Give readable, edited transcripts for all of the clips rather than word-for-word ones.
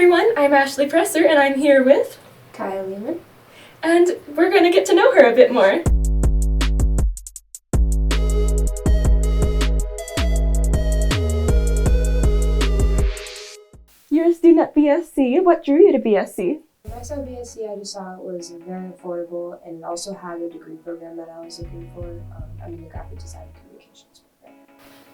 everyone, I'm Ashlee Presser and I'm here with Kaia Lehman. And we're going to get to know her a bit more. You're a student at BSC. What drew you to BSC? When I saw BSC, I just saw it was very affordable and it also had a degree program that I was looking for. I'm in the graphic design and communications program.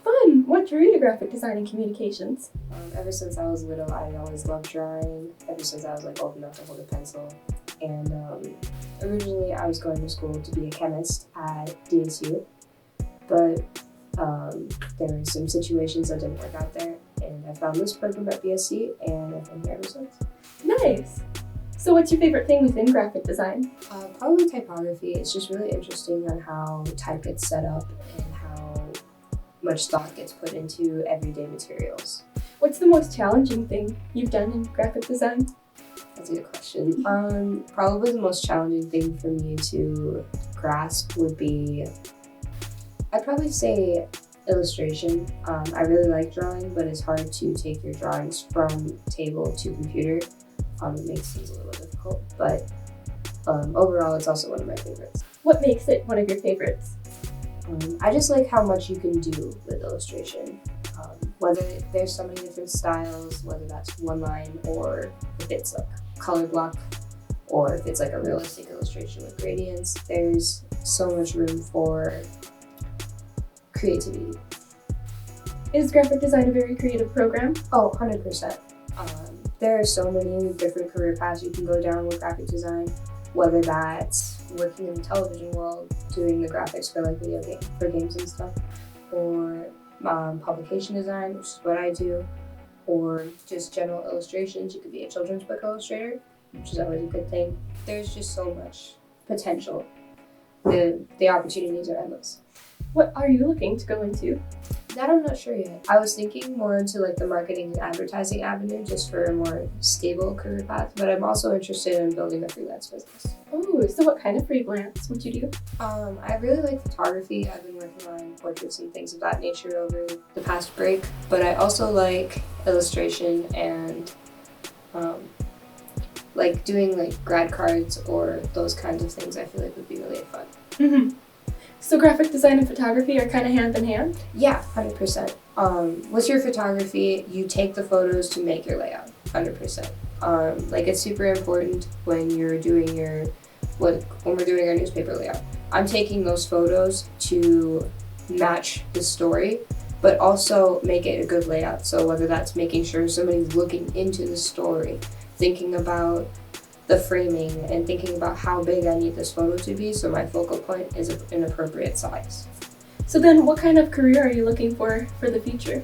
Fun! What drew you to graphic design and communications? Ever since I was little, I always loved drawing. Ever since I was old enough to hold a pencil. And originally I was going to school to be a chemist at DSU, but there were some situations that didn't work out there, and I found this program at BSC, and I've been here ever since. Nice! So what's your favorite thing within graphic design? Probably typography. It's just really interesting on how type gets set up and how much thought gets put into everyday materials. What's the most challenging thing you've done in graphic design? That's a good question. Probably the most challenging thing for me to grasp would be, I'd probably say illustration. I really like drawing, but it's hard to take your drawings from table to computer. It makes things a little difficult, but overall it's also one of my favorites. What makes it one of your favorites? I just like how much you can do with illustration. Whether there's so many different styles, whether that's one line or if it's like color block or if it's like a realistic illustration with gradients, there's so much room for creativity. Is graphic design a very creative program? Oh, 100%. There are so many different career paths you can go down with graphic design, whether that's working in the television world, doing the graphics for like for games and stuff, or publication design, which is what I do, or just general illustrations. You could be a children's book illustrator, which is always a good thing. There's just so much potential. The opportunities are endless. What are you looking to go into? That I'm not sure yet. I was thinking more into like the marketing and advertising avenue just for a more stable career path, but I'm also interested in building a freelance business. Oh, so what kind of freelance would you do? I really like photography. I've been working on portraits and things of that nature over the past break, but I also like illustration and like doing like grad cards or those kinds of things I feel like would be really fun. Mm-hmm. So graphic design and photography are kind of hand in hand? Yeah, 100%. With your photography, you take the photos to make your layout, 100%. Like it's super important when you're doing when we're doing our newspaper layout. I'm taking those photos to match the story, but also make it a good layout. So whether that's making sure somebody's looking into the story, thinking about the framing and thinking about how big I need this photo to be so my focal point is an appropriate size. So then what kind of career are you looking for the future?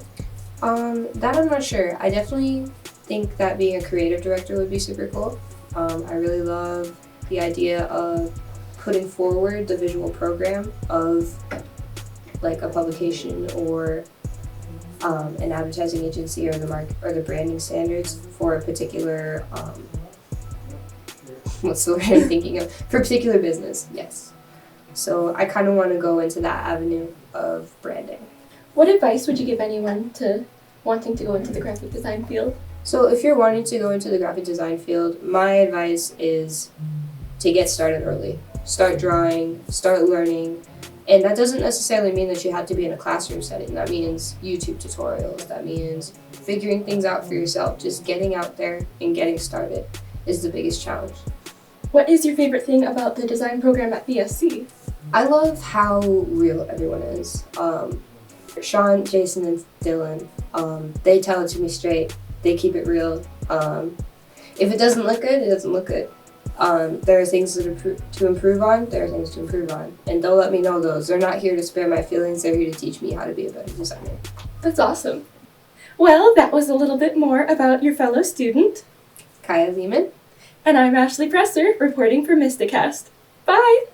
That I'm not sure. I definitely think that being a creative director would be super cool. I really love the idea of putting forward the visual program of like a publication or an advertising agency or the branding standards for a particular what's the word I'm thinking of? For a particular business, yes. So I kind of want to go into that avenue of branding. What advice would you give anyone to wanting to go into the graphic design field? So if you're wanting to go into the graphic design field, my advice is to get started early. Start drawing, start learning. And that doesn't necessarily mean that you have to be in a classroom setting. That means YouTube tutorials. That means figuring things out for yourself. Just getting out there and getting started is the biggest challenge. What is your favorite thing about the design program at BSC? I love how real everyone is. Sean, Jason, and Dylan, they tell it to me straight. They keep it real. If it doesn't look good, it doesn't look good. There are things to improve on, there are things to improve on. And they'll let me know those. They're not here to spare my feelings, they're here to teach me how to be a better designer. That's awesome. Well, that was a little bit more about your fellow student, Kaia Lehman. And I'm Ashlee Presser, reporting for Mysticast. Bye!